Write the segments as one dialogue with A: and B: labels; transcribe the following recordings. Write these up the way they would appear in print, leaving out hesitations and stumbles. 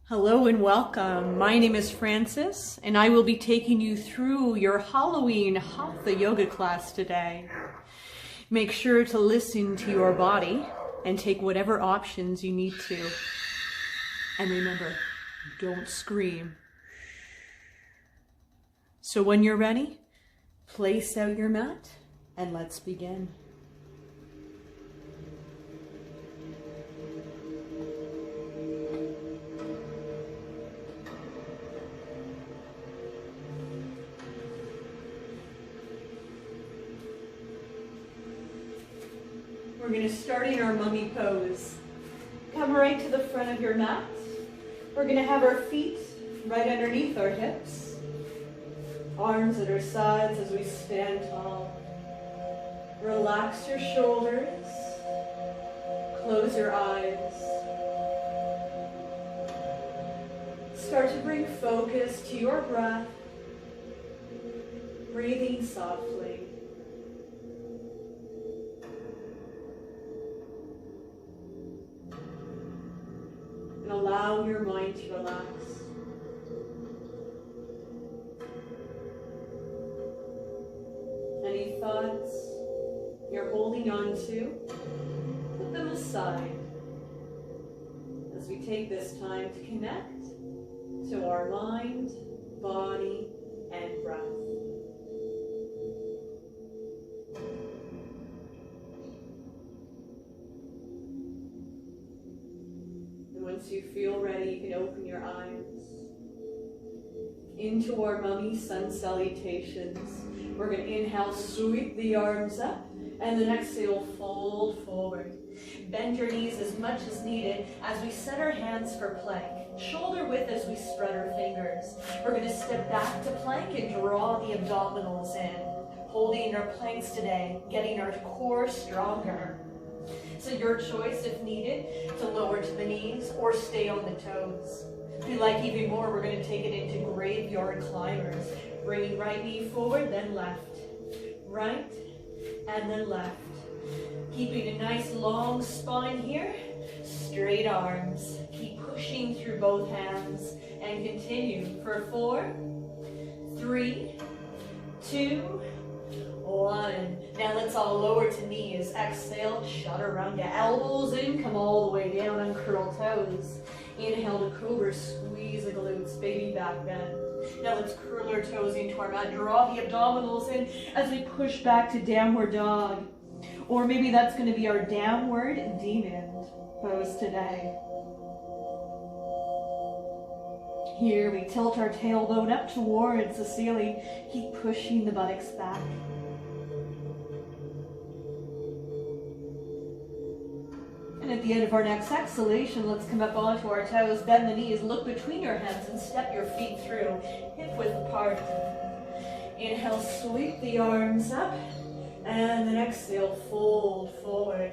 A: Hello and welcome. My name is Frances, and I will be taking you through your Halloween Hatha yoga class today. Make sure to listen to your body and take whatever options you need to. And remember, don't scream. So when you're ready, place out your mat and let's begin. We're going to start in our mummy pose. Come right to the front of your mat. We're going to have our feet right underneath our hips. Arms at our sides as we stand tall. Relax your shoulders. Close your eyes. Start to bring focus to your breath. Breathing softly. And allow your mind to relax. Any thoughts you're holding on to, put them aside as we take this time to connect to our mind, body, and breath. Once you feel ready, you can open your eyes. Into our mummy sun salutations. We're going to inhale, sweep the arms up, and then exhale, fold forward. Bend your knees as much as needed as we set our hands for plank. Shoulder width as we spread our fingers. We're going to step back to plank and draw the abdominals in. Holding our planks today, getting our core stronger. So your choice, if needed, to lower to the knees or stay on the toes. If you like even more, we're going to take it into graveyard climbers. Bringing right knee forward, then left. Right, and then left. Keeping a nice long spine here. Straight arms. Keep pushing through both hands. And continue for 4, 3, 2, 1. Now let's all lower to knees. Exhale, chaturanga. Elbows in, come all the way down, uncurl toes. Inhale to cobra, squeeze the glutes, baby back bend. Now let's curl our toes into our mat. Draw the abdominals in as we push back to downward dog. Or maybe that's going to be our downward demon pose today. Here we tilt our tailbone up towards the ceiling. Keep pushing the buttocks back. And at the end of our next exhalation, let's come up onto our toes, bend the knees, look between your hands and step your feet through, hip width apart. Inhale, sweep the arms up, and then exhale, fold forward.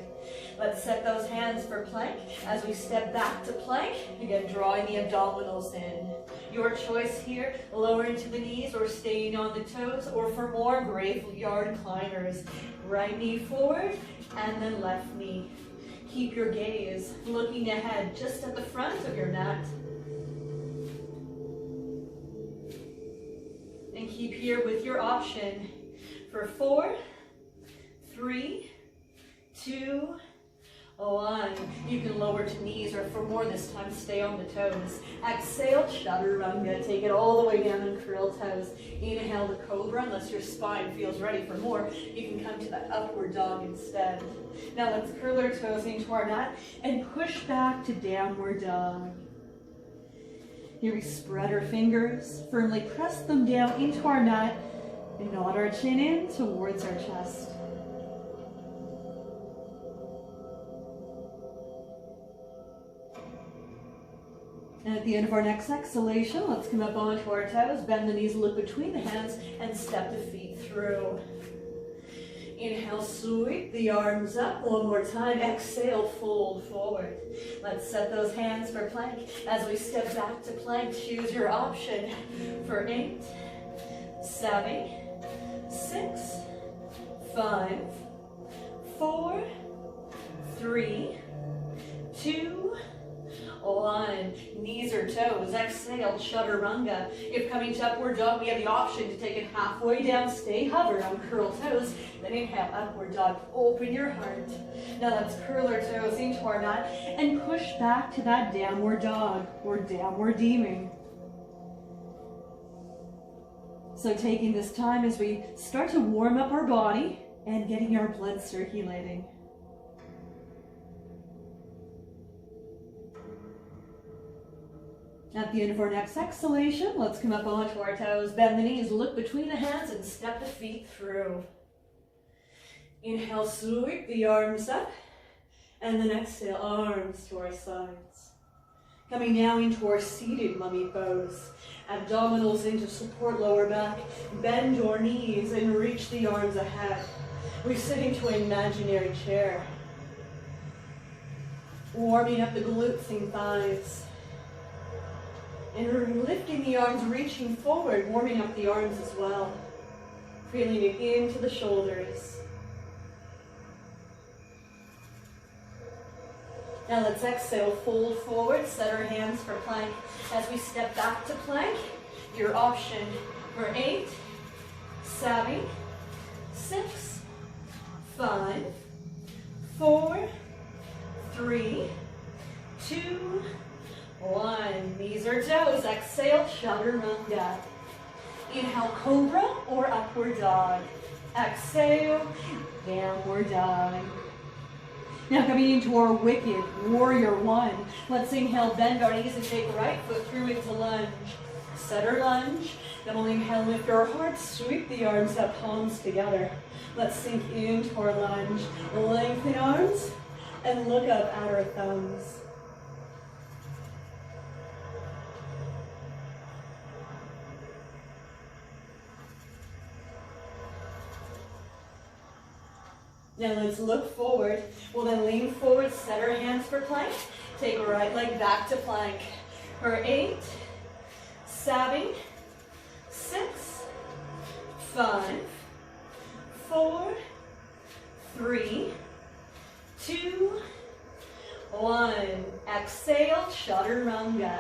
A: Let's set those hands for plank as we step back to plank, again drawing the abdominals in. Your choice here, lowering to the knees or staying on the toes, or for more graveyard climbers. Right knee forward, and then left knee. Keep your gaze looking ahead just at the front of your mat. And keep here with your option for 4, 3, 2, 1. You can lower to knees, or for more this time, stay on the toes. Exhale, chaturanga. Take it all the way down and curl toes. Inhale to cobra. Unless your spine feels ready for more, you can come to that upward dog instead. Now let's curl our toes into our mat and push back to downward dog. Here we spread our fingers, firmly press them down into our mat, and nod our chin in towards our chest. And at the end of our next exhalation, let's come up onto our toes, bend the knees, look between the hands, and step the feet through. Inhale, sweep the arms up. One more time. Exhale, fold forward. Let's set those hands for plank. As we step back to plank, choose your option for 8, 7, 6, 5, 4, 3, 2, 1. Knees or toes. Exhale, chaturanga. If coming to upward dog, we have the option to take it halfway down. Stay hovered on curl toes. Then inhale, upward dog. Open your heart. Now let's curl our toes into our mat and push back to that downward dog or downward demon. So taking this time as we start to warm up our body and getting our blood circulating. At the end of our next exhalation, let's come up onto our toes, bend the knees, look between the hands, and step the feet through. Inhale, sweep the arms up, and then exhale, arms to our sides. Coming now into our seated mummy pose. Abdominals in to support lower back. Bend your knees and reach the arms ahead. We sit into an imaginary chair. Warming up the glutes and thighs. And we're lifting the arms, reaching forward, warming up the arms as well. Feeling it into the shoulders. Now let's exhale, fold forward, set our hands for plank. As we step back to plank, your option for 8, 7, 6, 5, 4, 3, 2, 1. Knees or toes. Exhale, chaturanga. Inhale, cobra or upward dog. Exhale, downward dog. Now coming into our wicked warrior 1. Let's inhale, bend our knees and take the right foot through into lunge. Setter lunge. Then we'll inhale, lift our heart, sweep the arms up, palms together. Let's sink into our lunge. Lengthen arms and look up at our thumbs. Now let's look forward. We'll then lean forward, set our hands for plank. Take our right leg back to plank. For 8, 7, 6, 5, 4, 3, 2, 1. Exhale, chaturanga.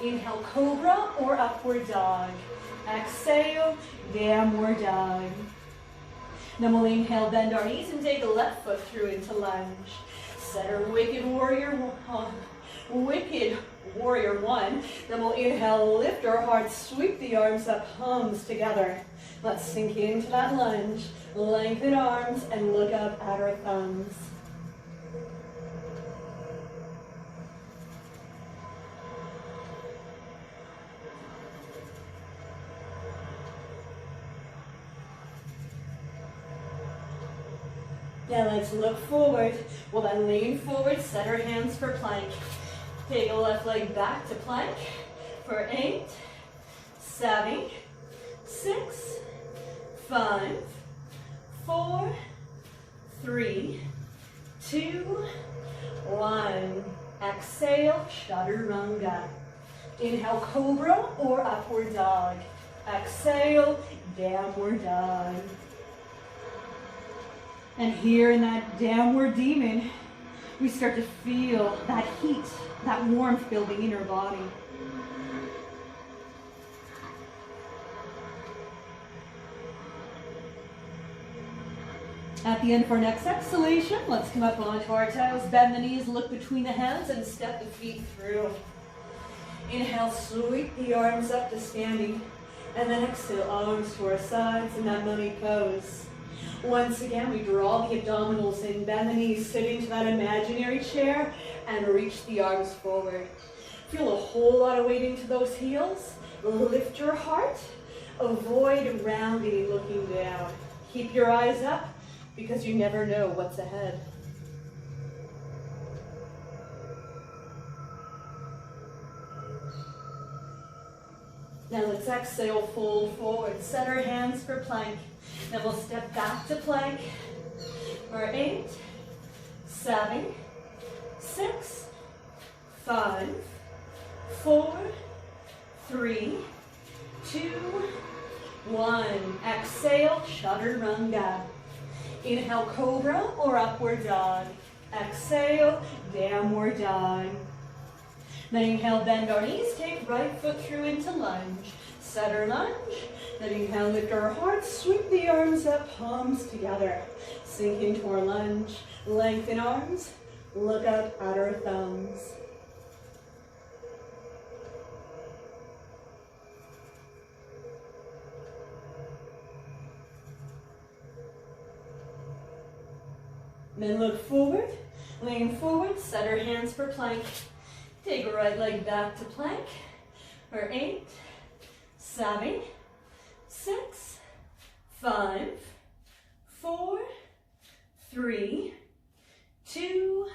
A: Inhale, cobra or upward dog. Exhale, downward dog. Then we'll inhale, bend our knees and take the left foot through into lunge. Set our wicked warrior 1. Then we'll inhale, lift our heart, sweep the arms up, palms together. Let's sink into that lunge. Lengthen arms and look up at our thumbs. Now let's look forward. We'll then lean forward, set our hands for plank. Take a left leg back to plank for 8, 7, 6, 5, 4, 3, 2, 1. Exhale, chaturanga. Inhale, cobra or upward dog. Exhale, downward dog. And here in that downward demon, we start to feel that heat, that warmth building in our body. At the end of our next exhalation, let's come up onto our toes, bend the knees, look between the hands, and step the feet through. Inhale, sweep the arms up to standing, and then exhale, arms to our sides in that mummy pose. Once again, we draw the abdominals in, bend the knees, sit into that imaginary chair, and reach the arms forward. Feel a whole lot of weight into those heels. Lift your heart. Avoid rounding and looking down. Keep your eyes up, because you never know what's ahead. Now let's exhale, fold forward, set our hands for plank. Then we'll step back to plank for 8, 7, 6, 5, 4, 3, 2, 1. Exhale, chaturanga. Inhale, cobra or upward dog. Exhale, downward dog. Then inhale, bend our knees, take right foot through into lunge. Setter lunge. Then inhale, lift our hearts, sweep the arms up, palms together. Sink into our lunge, lengthen arms, look up at our thumbs. Then look forward, lean forward, set our hands for plank. Take a right leg back to plank for 8, 7, 6, 5, 4, 3, 2,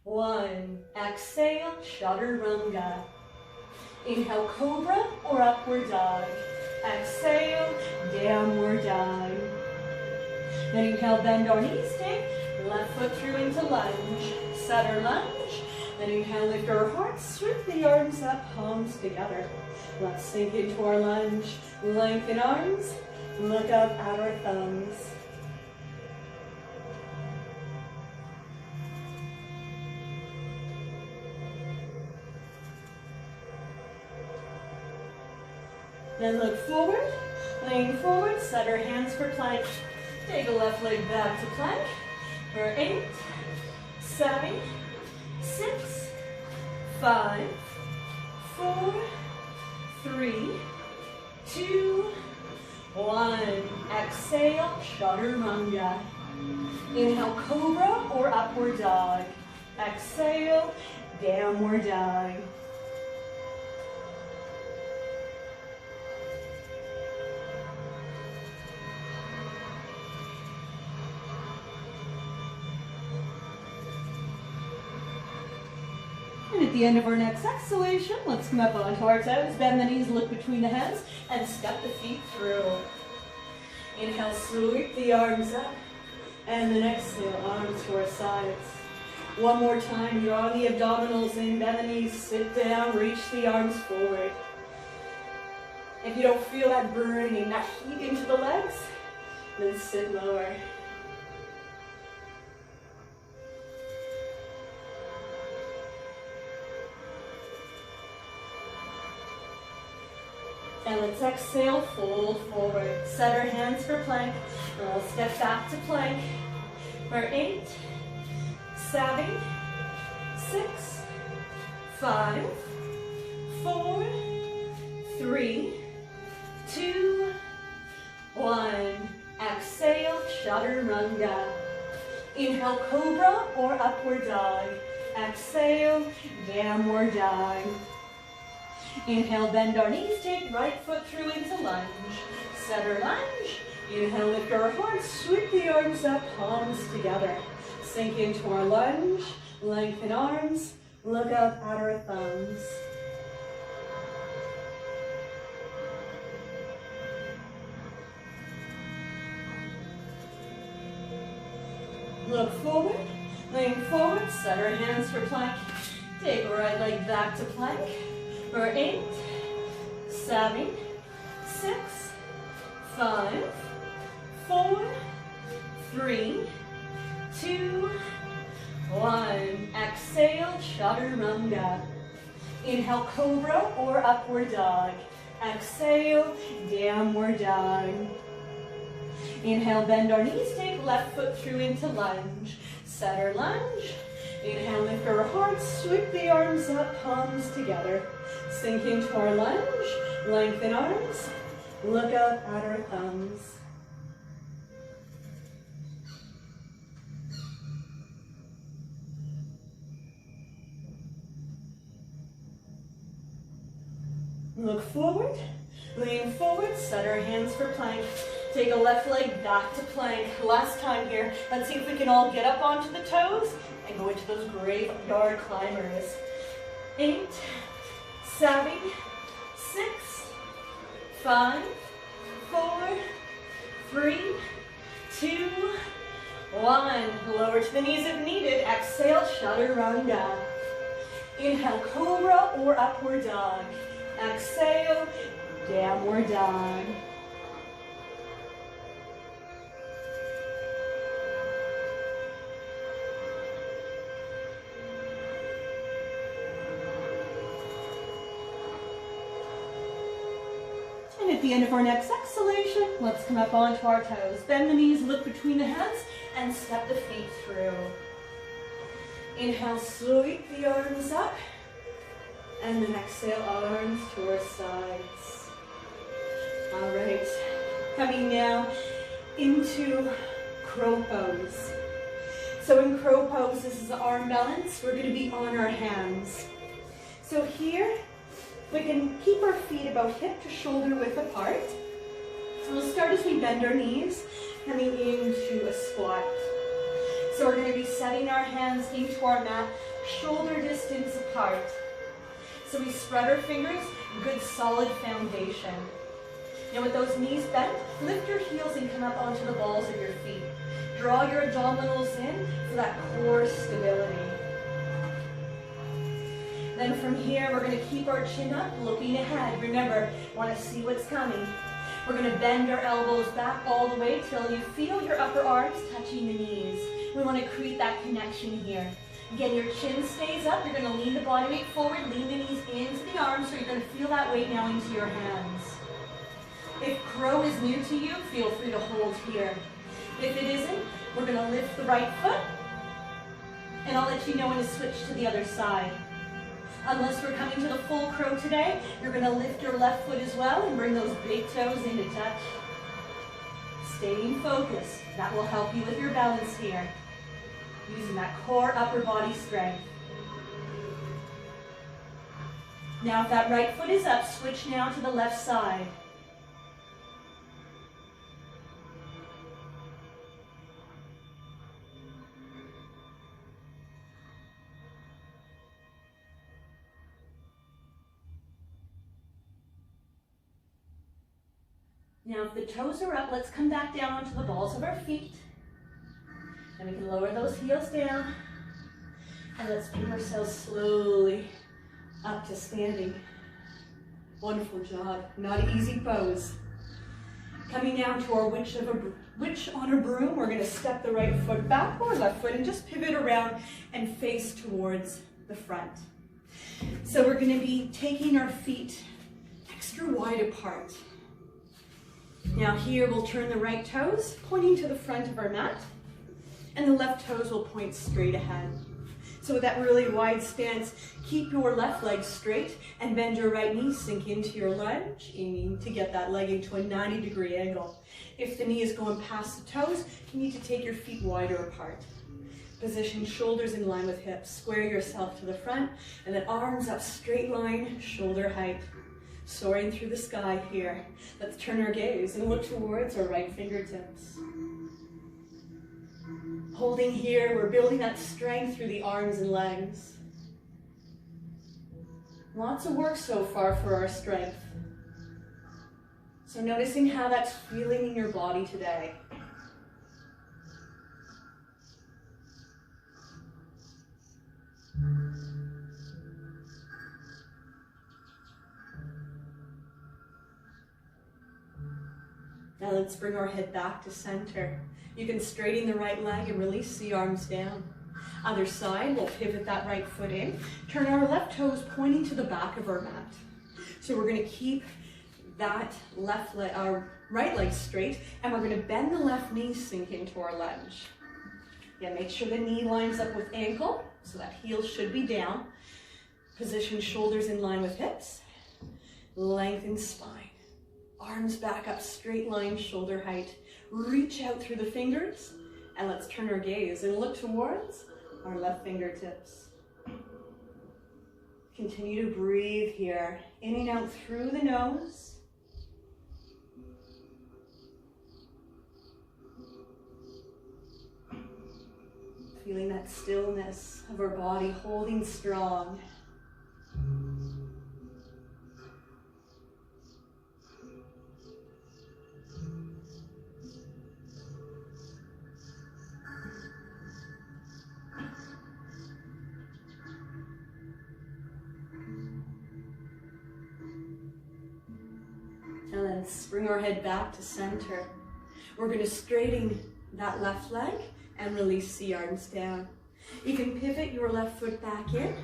A: 1. Exhale, chaturanga. Inhale, cobra or upward dog. Exhale, downward dog. Then inhale, bend our knees, take left foot through into lunge. Setter lunge. Then inhale, lift our hearts, sweep the arms up, palms together. Let's sink into our lunge. Lengthen arms, look up at our thumbs. Then look forward, lean forward, set our hands for plank. Take a left leg back to plank for 8, 7, 6, 5, 4, 3, 2, 1. Exhale, chaturanga. Inhale, cobra or upward dog. Exhale, downward dog. And at the end of our next exhalation, let's come up onto our toes, bend the knees, look between the hands, and step the feet through. Inhale, sweep the arms up, and then exhale, arms to our sides. One more time, draw the abdominals in, bend the knees, sit down, reach the arms forward. If you don't feel that burning, that heat into the legs, then sit lower. And let's exhale, fold forward. Set our hands for plank. We'll step back to plank for 8, 7, 6, 5, 4, 3, 2, 1. Exhale, chaturanga. Inhale, cobra or upward dog. Exhale, downward dog. Inhale, bend our knees, take right foot through into lunge. Setter lunge. Inhale, lift our hearts, sweep the arms up, palms together. Sink into our lunge, lengthen arms, look up at our thumbs. Look forward, lean forward, set our hands for plank. Take our right leg back to plank. For 8, 7, 6, 5, 4, 3, 2, 1. Exhale, chaturanga. Inhale, cobra or upward dog. Exhale, downward dog. Inhale, bend our knees, take left foot through into lunge. Setter lunge. Inhale, lift our hearts, sweep the arms up, palms together. Sink into our lunge, lengthen arms, look up at our thumbs. Look forward, lean forward, set our hands for plank. Take a left leg back to plank. Last time here. Let's see if we can all get up onto the toes and go into those graveyard climbers. 8, 7, 6, 5, 4, 3, 2, 1. Lower to the knees if needed. Exhale, chaturanga. Inhale, cobra or upward dog. Exhale, downward dog. And at the end of our next exhalation, let's come up onto our toes. Bend the knees, look between the hands, and step the feet through. Inhale, sweep the arms up. And then exhale, arms to our sides. All right, coming now into crow pose. So in crow pose, this is arm balance. We're going to be on our hands. So here, we can keep our feet about hip to shoulder width apart. So we'll start as we bend our knees, coming into a squat. So we're going to be setting our hands into our mat, shoulder distance apart. So we spread our fingers, good solid foundation. Now with those knees bent, lift your heels and come up onto the balls of your feet. Draw your abdominals in for that core stability. Then from here, we're going to keep our chin up, looking ahead. Remember, want to see what's coming. We're going to bend our elbows back all the way till you feel your upper arms touching the knees. We want to create that connection here. Again, your chin stays up. You're going to lean the body weight forward, lean the knees into the arms, so you're going to feel that weight now into your hands. If crow is new to you, feel free to hold here. If it isn't, we're going to lift the right foot, and I'll let you know when to switch to the other side. Unless we're coming to the full crow today, you're going to lift your left foot as well and bring those big toes into touch. Staying focused. That will help you with your balance here. Using that core upper body strength. Now if that right foot is up, switch now to the left side. Now if the toes are up, let's come back down onto the balls of our feet. And we can lower those heels down. And let's pick ourselves slowly up to standing. Wonderful job. Not an easy pose. Coming down to our witch on a broom, we're going to step the right foot back or left foot and just pivot around and face towards the front. So we're going to be taking our feet extra wide apart. Now here we'll turn the right toes, pointing to the front of our mat, and the left toes will point straight ahead. So with that really wide stance, keep your left leg straight and bend your right knee, sink into your lunge, aiming to get that leg into a 90-degree angle. If the knee is going past the toes, you need to take your feet wider apart. Position shoulders in line with hips, square yourself to the front, and then arms up, straight line, shoulder height. Soaring through the sky here. Let's turn our gaze and look towards our right fingertips. Holding here, we're building that strength through the arms and legs. Lots of work so far for our strength. So noticing how that's feeling in your body today. Now let's bring our head back to center. You can straighten the right leg and release the arms down. Other side, we'll pivot that right foot in. Turn our left toes pointing to the back of our mat. So we're going to keep that our right leg straight, and we're going to bend the left knee, sink into our lunge. Yeah, make sure the knee lines up with ankle, so that heel should be down. Position shoulders in line with hips. Lengthen spine. Arms back up, straight line, shoulder height. Reach out through the fingers, and let's turn our gaze and look towards our left fingertips. Continue to breathe here, in and out through the nose. Feeling that stillness of our body holding strong. And then bring our head back to center. We're going to straighten that left leg and release the arms down. You can pivot your left foot back in,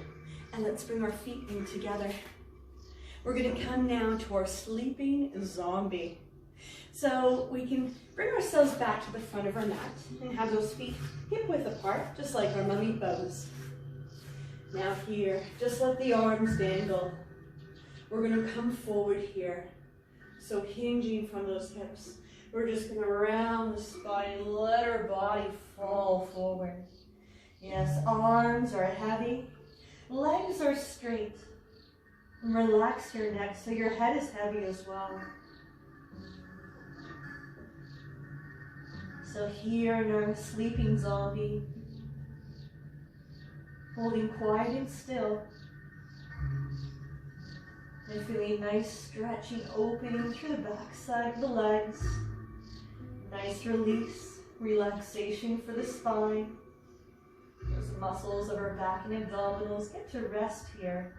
A: and let's bring our feet in together. We're going to come now to our sleeping zombie. So we can bring ourselves back to the front of our mat and have those feet hip width apart, just like our mummy pose. Now here, just let the arms dangle. We're going to come forward here. So hinging from those hips. We're just going to round the spine, let our body fall forward. Yes, arms are heavy, legs are straight. And relax your neck so your head is heavy as well. So here in our sleeping zombie, holding quiet and still, and feeling nice stretching, opening through the back side of the legs. Nice release, relaxation for the spine. Those muscles of our back and abdominals get to rest here.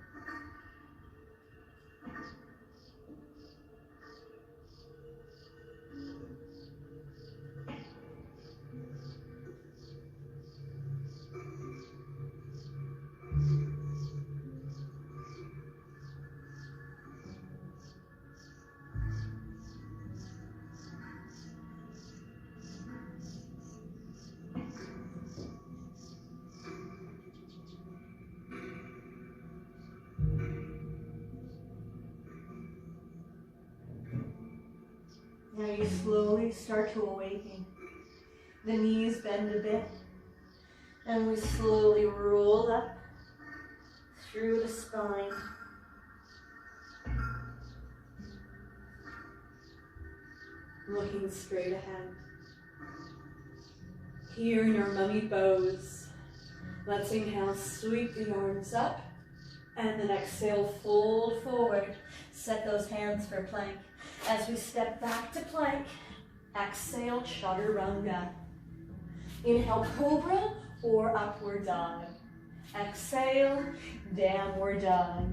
A: Now you slowly start to awaken. The knees bend a bit, and we slowly roll up through the spine. Looking straight ahead. Here in our mummy pose, let's inhale, sweep the arms up, and then exhale, fold forward. Set those hands for plank. As we step back to plank, exhale, chaturanga. Inhale, cobra or upward dog. Exhale, downward dog.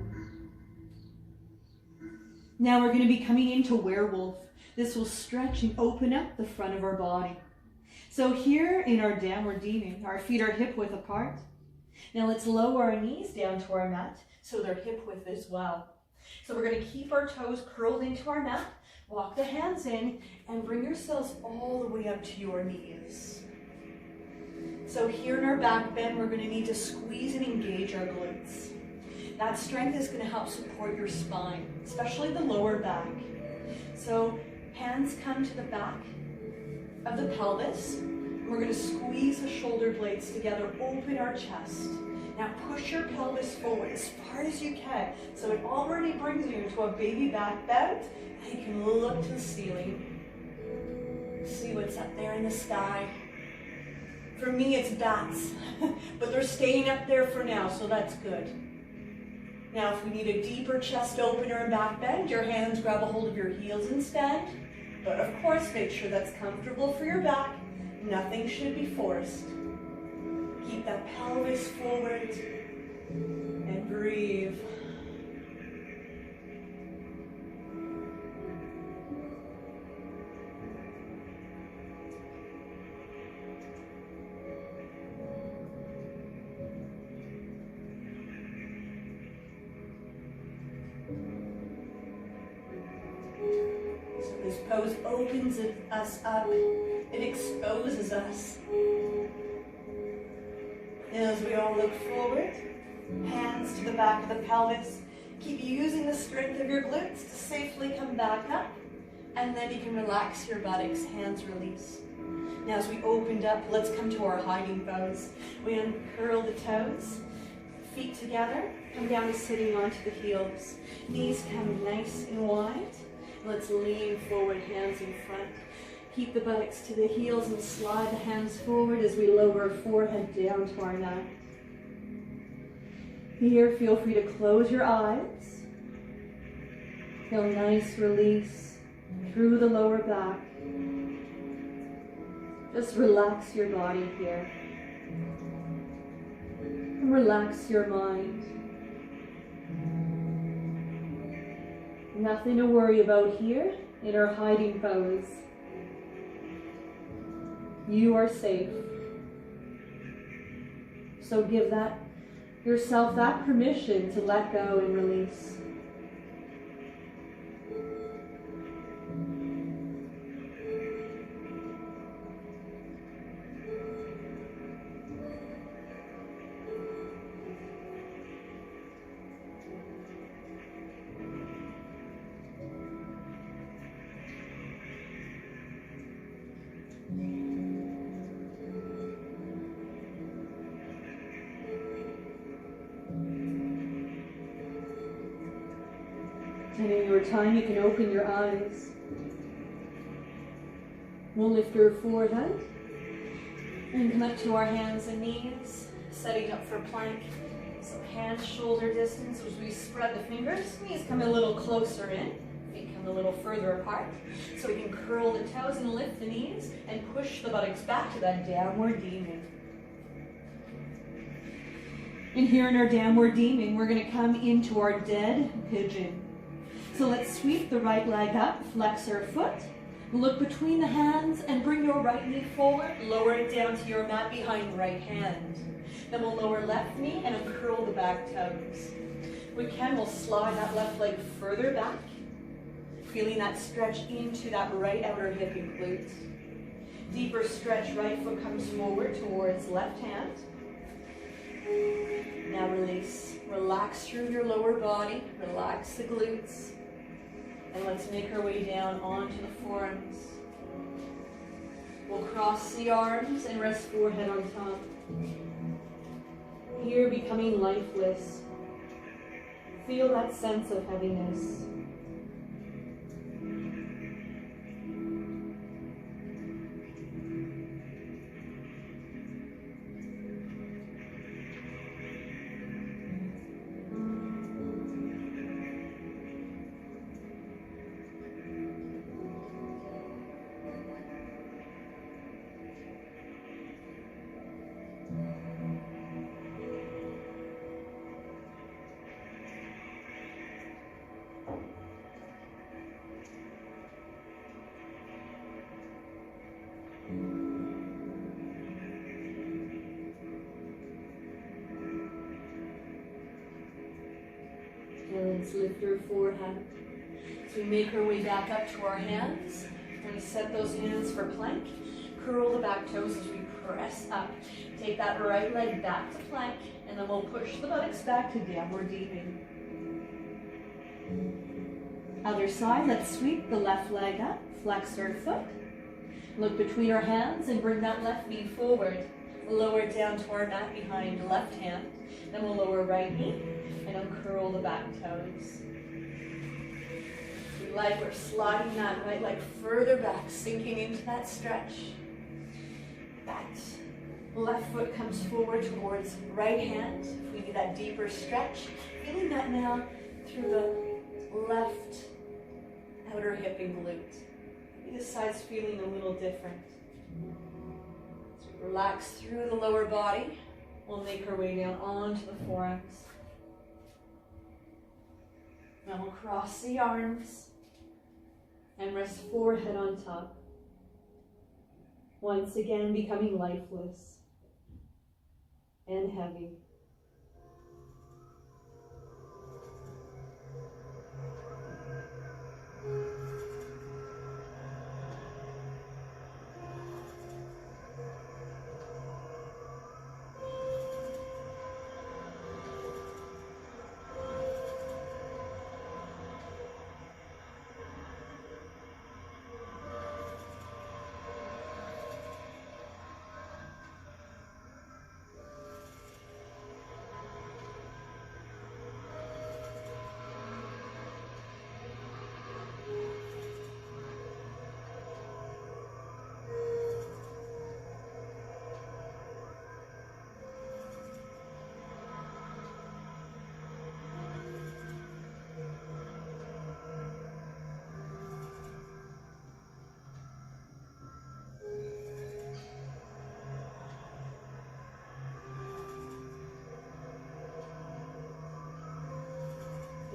A: Now we're going to be coming into werewolf. This will stretch and open up the front of our body. So here in our downward demon, our feet are hip width apart. Now let's lower our knees down to our mat so they're hip width as well. So we're going to keep our toes curled into our mat, walk the hands in, and bring yourselves all the way up to your knees. So here in our back bend, we're going to need to squeeze and engage our glutes. That strength is going to help support your spine, especially the lower back. So hands come to the back of the pelvis. And we're going to squeeze the shoulder blades together, open our chest. Now push your pelvis forward as far as you can. So it already brings you into a baby back bend. And you can look to the ceiling. See what's up there in the sky. For me, it's bats, but they're staying up there for now, so that's good. Now, if we need a deeper chest opener and back bend, your hands grab a hold of your heels and stand. But of course, make sure that's comfortable for your back. Nothing should be forced. Keep that pelvis forward and breathe. This pose opens us up. It exposes us. As we all look forward, hands to the back of the pelvis. Keep using the strength of your glutes to safely come back up. And then you can relax your buttocks, hands release. Now as we opened up, let's come to our hiding pose. We uncurl the toes, feet together, come down to sitting onto the heels. Knees come nice and wide. Let's lean forward, hands in front. Keep the buttocks to the heels and slide the hands forward as we lower forehead down to our neck. Here, feel free to close your eyes. Feel nice release through the lower back. Just relax your body here. And relax your mind. Nothing to worry about here in our hiding pose. You are safe. So give yourself that permission to let go and release. And in your time, you can open your eyes. We'll lift your forehead and come up to our hands and knees, setting up for plank. So hands shoulder distance as we spread the fingers. Knees come a little closer in, feet come a little further apart. So we can curl the toes and lift the knees and push the buttocks back to that downward demon. And here in our downward demon, we're going to come into our dead pigeon. So let's sweep the right leg up, flex our foot, look between the hands and bring your right knee forward, lower it down to your mat behind the right hand. Then we'll lower left knee and uncurl the back toes. We can, we'll slide that left leg further back, feeling that stretch into that right outer hip and glute. Deeper stretch, right foot comes forward towards left hand. Now release. Relax through your lower body, relax the glutes. And let's make our way down onto the forearms. We'll cross the arms and rest forehead on top. Here becoming lifeless. Feel that sense of heaviness. Let's lift our forehead. So we make our way back up to our hands. We're going to set those hands for plank. Curl the back toes as we press up. Take that right leg back to plank, and then we'll push the buttocks back to downward demon. Other side, let's sweep the left leg up, flex our foot. Look between our hands and bring that left knee forward. Lower it down to our mat behind the left hand. Then we'll lower right knee and uncurl the back toes. We like we're sliding that right leg further back, sinking into that stretch. That left foot comes forward towards right hand. If we need that deeper stretch, feeling that now through the left outer hip and glute. This side's feeling a little different. So relax through the lower body. We'll make our way down onto the forearms. Now we'll cross the arms and rest forehead on top. Once again, becoming lifeless and heavy.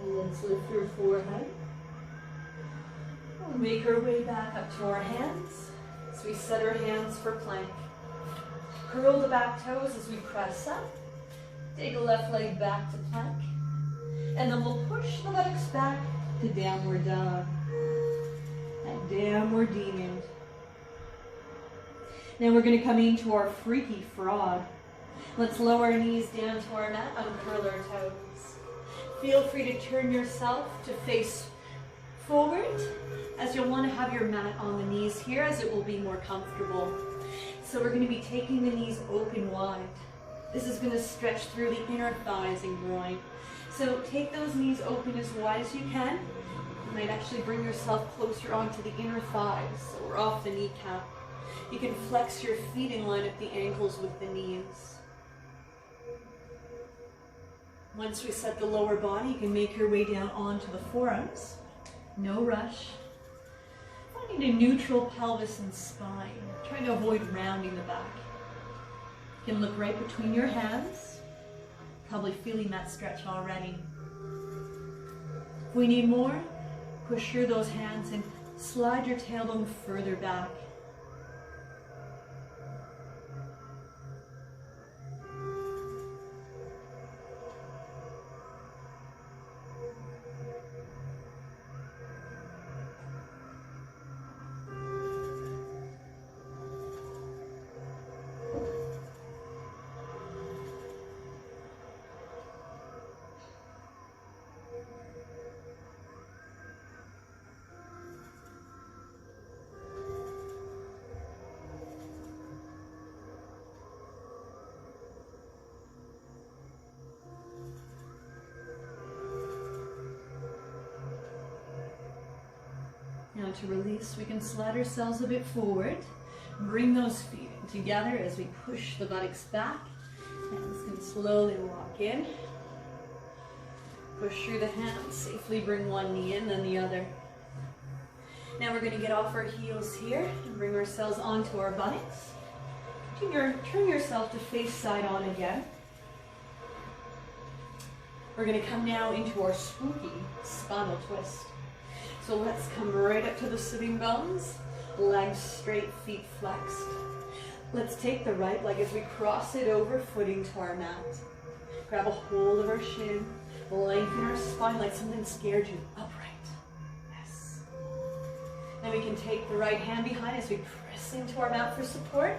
A: Let's lift your forehead. We'll make our way back up to our hands. So we set our hands for plank. Curl the back toes as we press up. Take the left leg back to plank. And then we'll push the buttocks back to downward dog. And downward demon. Now we're going to come into our freaky frog. Let's lower our knees down to our mat, uncurl our toes. Feel free to turn yourself to face forward, as you'll want to have your mat on the knees here, as it will be more comfortable. So we're going to be taking the knees open wide. This is going to stretch through the inner thighs and groin. So take those knees open as wide as you can. You might actually bring yourself closer onto the inner thighs, so we're off the kneecap. You can flex your feet and line up the ankles with the knees. Once we set the lower body, you can make your way down onto the forearms. No rush. Finding a neutral pelvis and spine. Trying to avoid rounding the back. You can look right between your hands. Probably feeling that stretch already. If we need more, push through those hands and slide your tailbone further back. Now to release, we can slide ourselves a bit forward. Bring those feet together as we push the buttocks back. Hands can slowly walk in. Push through the hands, safely bring one knee in, then the other. Now we're going to get off our heels here and bring ourselves onto our buttocks. Turn yourself to face side on again. We're going to come now into our spooky spinal twist. So let's come right up to the sitting bones, legs straight, feet flexed. Let's take the right leg as we cross it over, foot into our mat. Grab a hold of our shin, lengthen our spine like something scared you, upright. Yes. Then we can take the right hand behind as we press into our mat for support.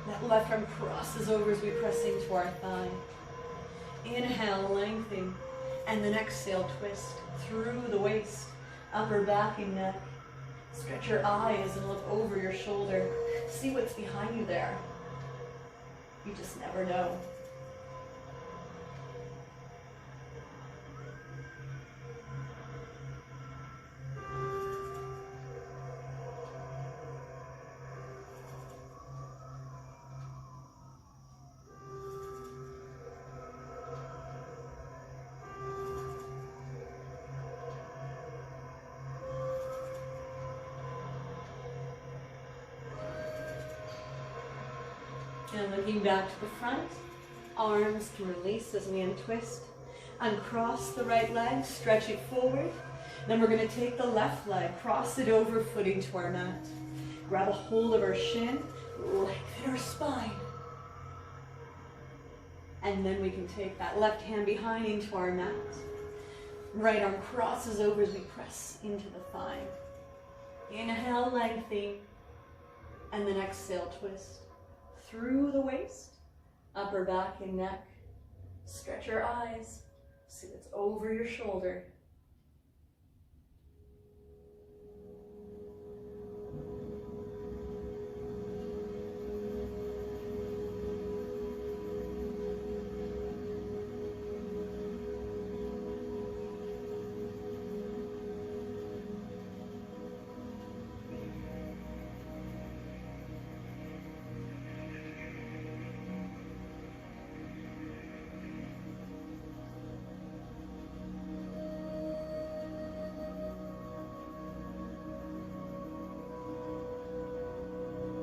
A: That left arm crosses over as we press into our thigh. Inhale, lengthen, and then exhale, twist through the waist. Upper back and neck. Stretch your eyes and look over your shoulder. See what's behind you there. You just never know. And looking back to the front, arms can release as we untwist. Uncross the right leg, stretch it forward. Then we're going to take the left leg, cross it over, foot into our mat. Grab a hold of our shin, lengthen our spine. And then we can take that left hand behind into our mat. Right arm crosses over as we press into the thigh. Inhale, lengthen, and then exhale, twist. Through the waist, upper back and neck. Stretch your eyes. See what's over your shoulder.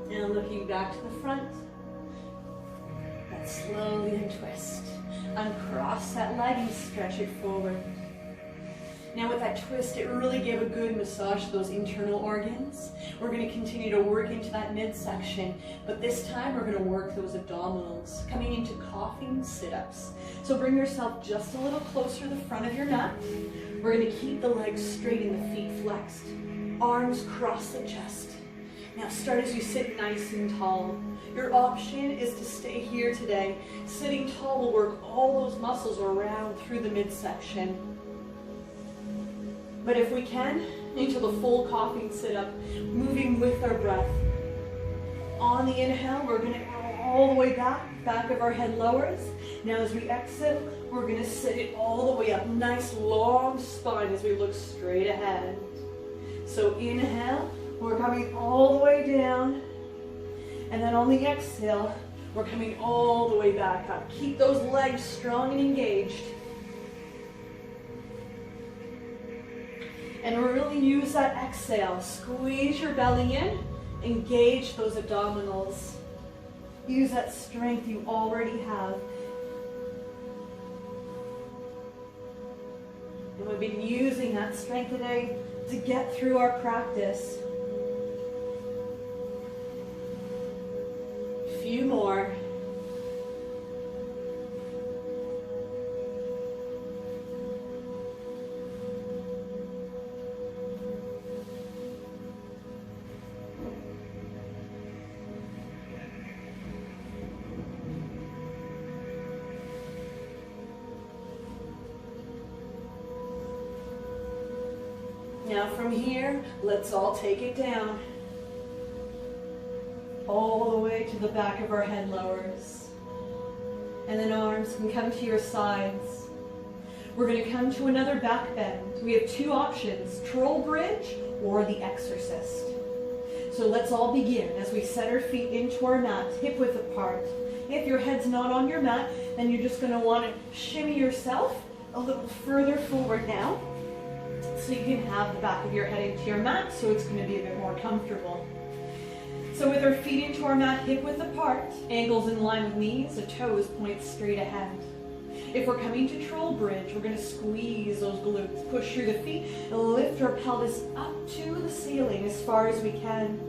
A: Now looking back to the front, let's slowly untwist. Uncross that leg and stretch it forward. Now with that twist, it really gave a good massage to those internal organs. We're going to continue to work into that midsection, but this time we're going to work those abdominals, coming into coughing sit-ups. So bring yourself just a little closer to the front of your mat. We're going to keep the legs straight and the feet flexed. Arms cross the chest. Now start as you sit nice and tall. Your option is to stay here today. Sitting tall will work all those muscles around through the midsection. But if we can, into the full coughing sit-up, moving with our breath. On the inhale, we're going to roll all the way back. Back of our head lowers. Now as we exhale, We're going to sit it all the way up. Nice long spine as we look straight ahead. So inhale, we're coming all the way down. And then on the exhale, we're coming all the way back up. Keep those legs strong and engaged. And really use that exhale. Squeeze your belly in. Engage those abdominals. Use that strength you already have. And we've been using that strength today to get through our practice. A few more. Now from here, let's all take it down. All the way to the back of our head lowers. And then arms can come to your sides. We're going to come to another back bend. We have two options, troll bridge or the exorcist. So let's all begin as we set our feet into our mat, hip width apart. If your head's not on your mat, then you're just going to want to shimmy yourself a little further forward now. So you can have the back of your head into your mat, so it's going to be a bit more comfortable. So with our feet into our mat, hip width apart, ankles in line with knees, the toes point straight ahead. If we're coming to troll bridge, we're going to squeeze those glutes, push through the feet, and lift our pelvis up to the ceiling as far as we can.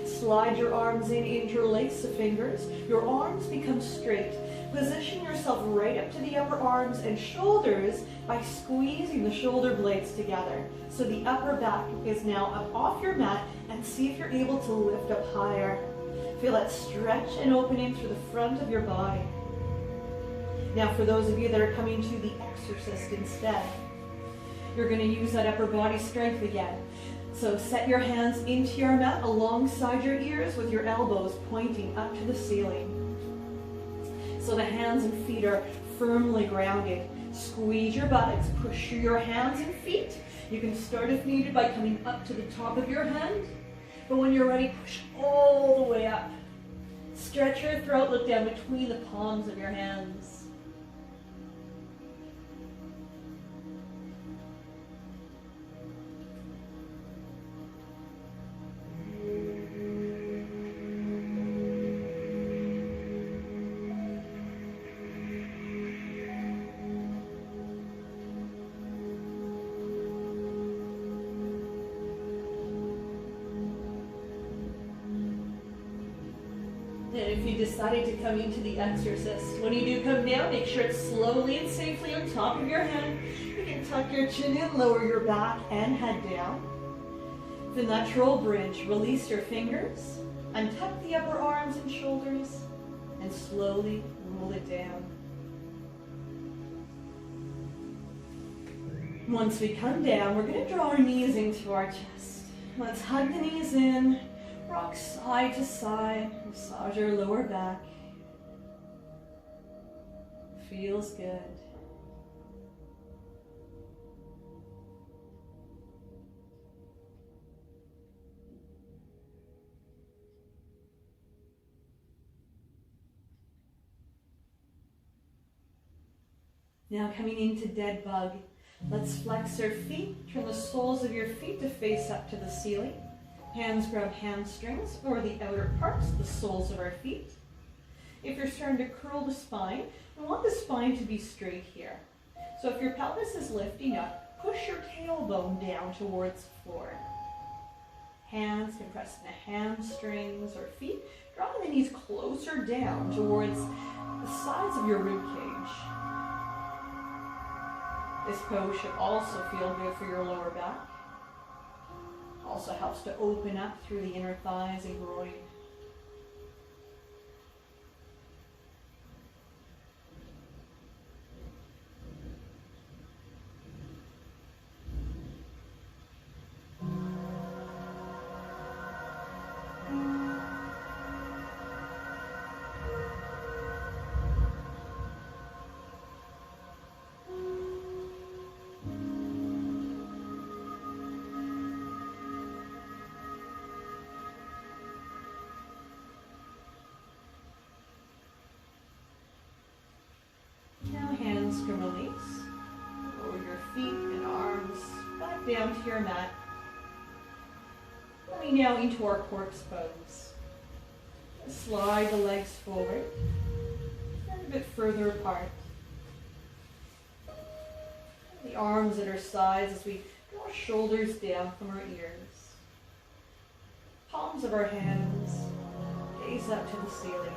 A: Slide your arms in, interlace the fingers. Your arms become straight. Position yourself right up to the upper arms and shoulders by squeezing the shoulder blades together. So the upper back is now up off your mat, and see if you're able to lift up higher. Feel that stretch and open in through the front of your body. Now for those of you that are coming to the exorcist instead, you're going to use that upper body strength again. So set your hands into your mat alongside your ears with your elbows pointing up to the ceiling. So the hands and feet are firmly grounded. Squeeze your buttocks, push through your hands and feet. You can start if needed by coming up to the top of your hand. But when you're ready, push all the way up. Stretch your throat, look down between the palms of your hands. If you decided to come into the exorcist, when you do come down, make sure it's slowly and safely on top of your head. You can tuck your chin in, lower your back and head down. Then that troll bridge, release your fingers, untuck the upper arms and shoulders, and slowly roll it down. Once we come down, we're going to draw our knees into our chest. Let's hug the knees in. Rock side to side, massage your lower back. Feels good. Now coming into dead bug, let's flex our feet, turn the soles of your feet to face up to the ceiling. Hands grab hamstrings or the outer parts, the soles of our feet. If you're starting to curl the spine, we want the spine to be straight here. So if your pelvis is lifting up, push your tailbone down towards the floor. Hands can press the hamstrings or feet, drawing the knees closer down towards the sides of your rib cage. This pose should also feel good for your lower back. Also helps to open up through the inner thighs and groin. feet and arms back down to your mat. Coming now into our corpse pose. Slide the legs forward and a bit further apart. The arms at our sides as we draw our shoulders down from our ears. Palms of our hands gaze up to the ceiling.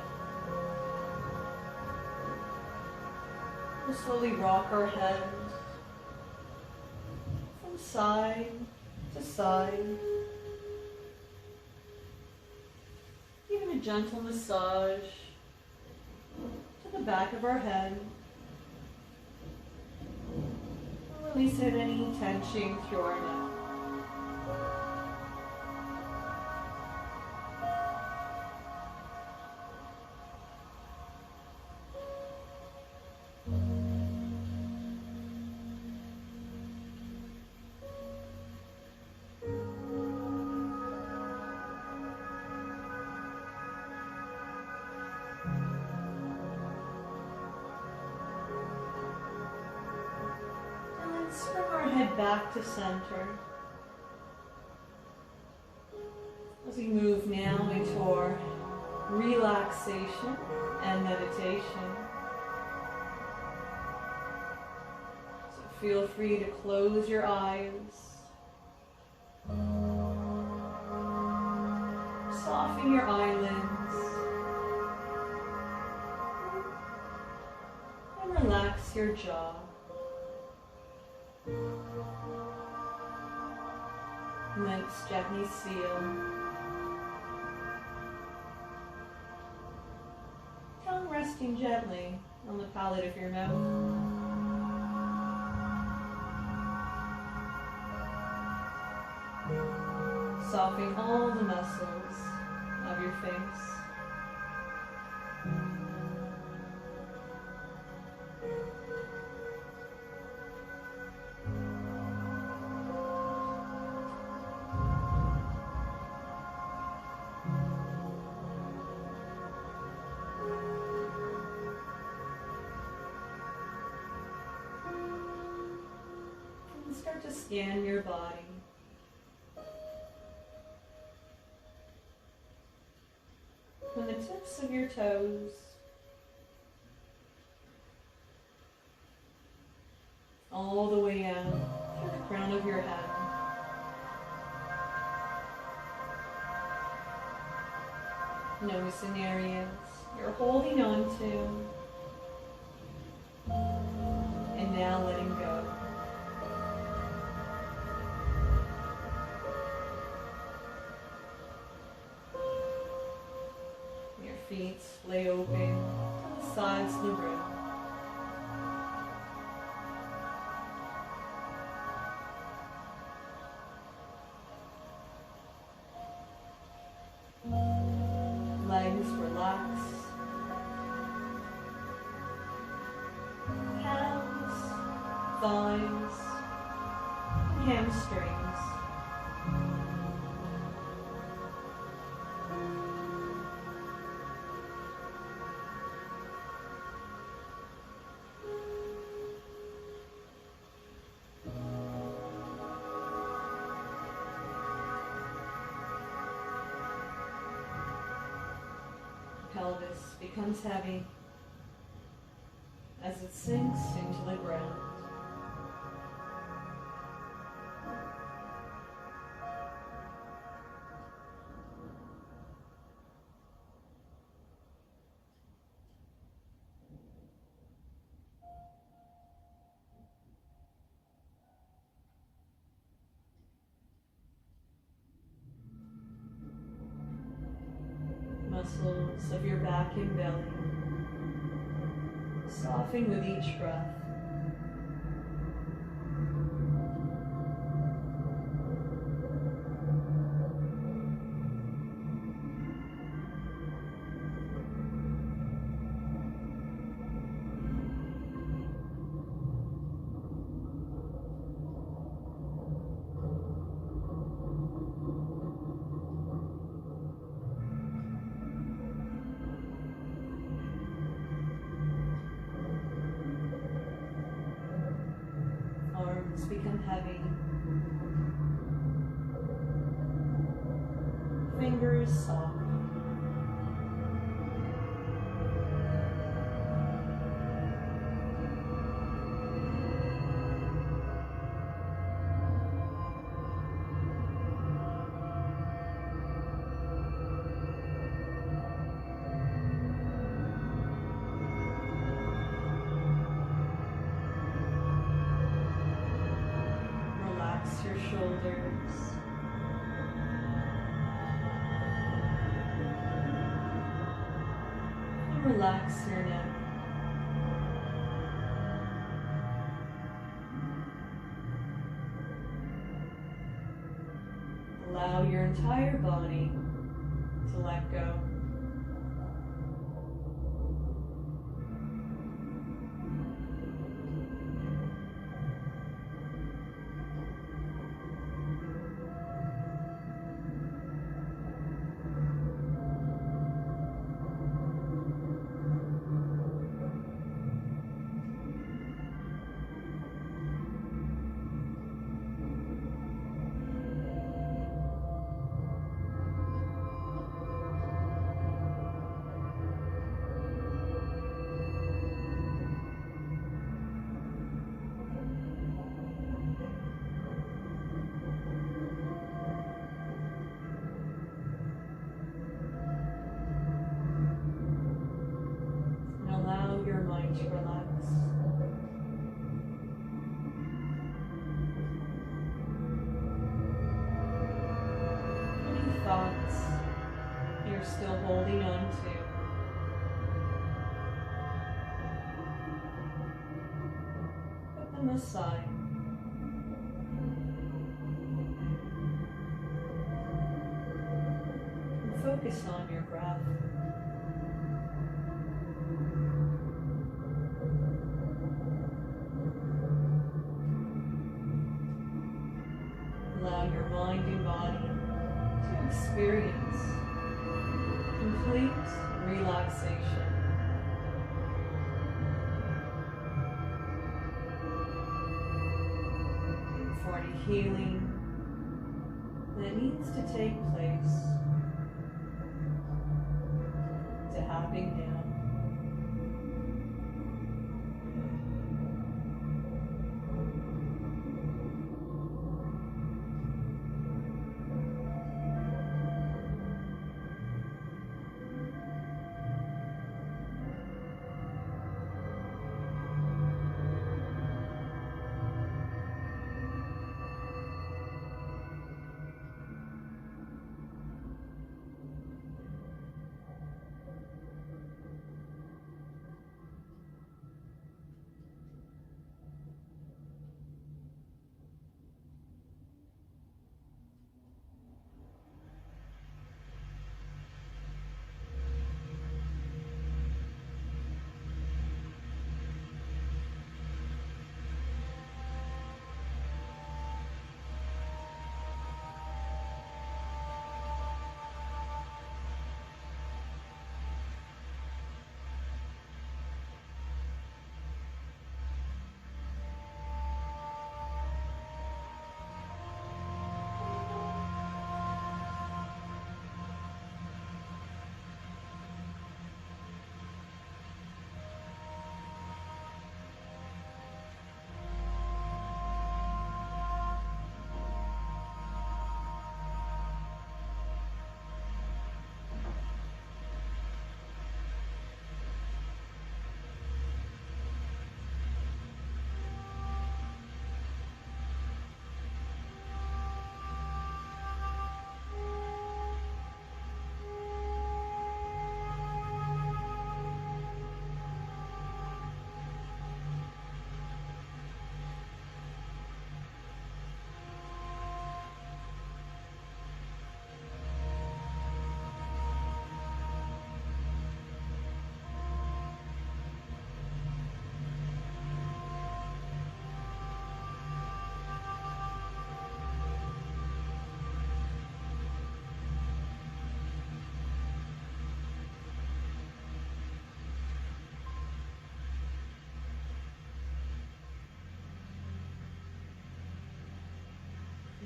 A: We'll slowly rock our head from side to side. Even a gentle massage to the back of our head. Release out any tension through our neck. Bring our head back to center as we move now into our relaxation and meditation. So feel free to close your eyes, soften your eyelids, and relax your jaw. Lips gently seal. Tongue resting gently on the palate of your mouth. Softening all the muscles of your face. Start to scan your body. From the tips of your toes all the way out to the crown of your head. Noticing areas you're holding on to and now letting go. Feet lay open to the sides of the room. Legs relax. Calves, thighs, and hamstrings. Pelvis becomes heavy as it sinks into the ground. Muscles of your back and belly soften with each breath. Hands become heavy. Fingers soft. Relax your shoulders. Relax your neck. Allow your entire body to let go. Your mind to relax. Any thoughts you're still holding on to, put them aside. And focus on your breath. Allow your mind and body to experience complete relaxation. For any healing that needs to take place to happen now.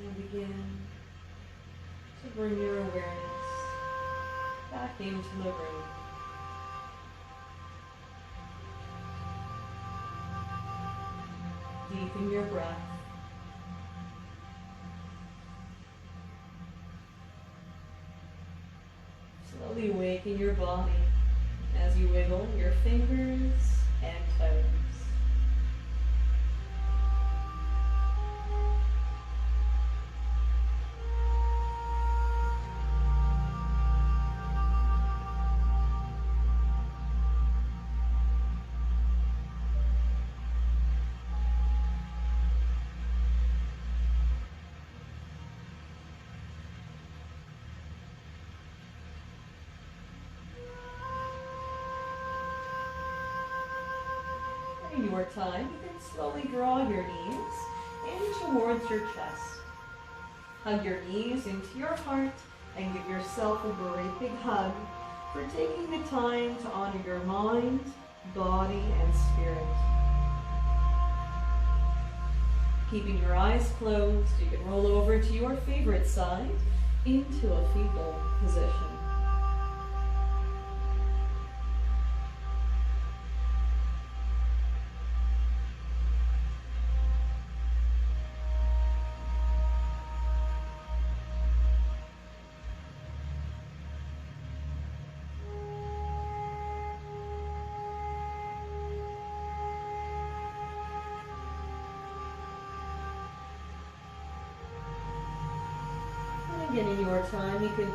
A: And begin to bring your awareness back into the room. Deepen your breath. Slowly waken your body as you wiggle your fingers and toes. In your time, you can slowly draw your knees in towards your chest. Hug your knees into your heart and give yourself a great big hug for taking the time to honor your mind, body, and spirit. Keeping your eyes closed, you can roll over to your favorite side into a fetal position. Again, in your time, you can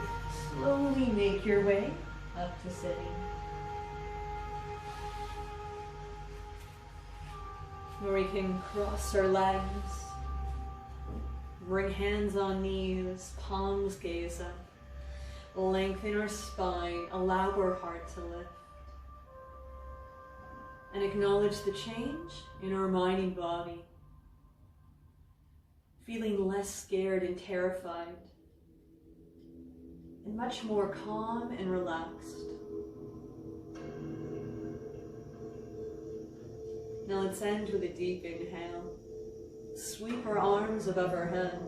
A: slowly make your way up to sitting. Where we can cross our legs, bring hands on knees, palms gaze up, lengthen our spine, allow our heart to lift, and acknowledge the change in our mind and body, feeling less scared and terrified, and much more calm and relaxed. Now let's end with a deep inhale. Sweep our arms above our head,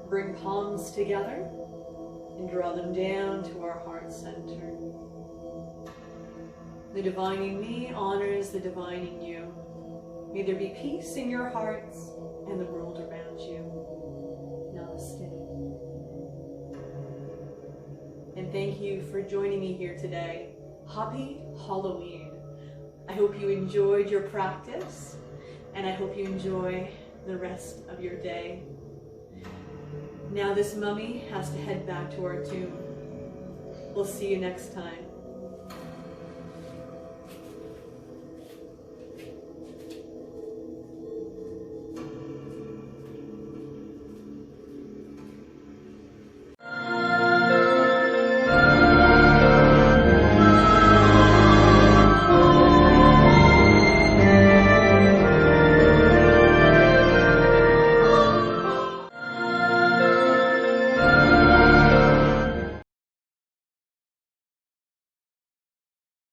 A: bring palms together, and draw them down to our heart center. The divine in me honors the divine in you. May there be peace in your hearts and the world around you. Namaste. And thank you for joining me here today. Happy Halloween. I hope you enjoyed your practice, and I hope you enjoy the rest of your day. Now this mummy has to head back to our tomb. We'll see you next time.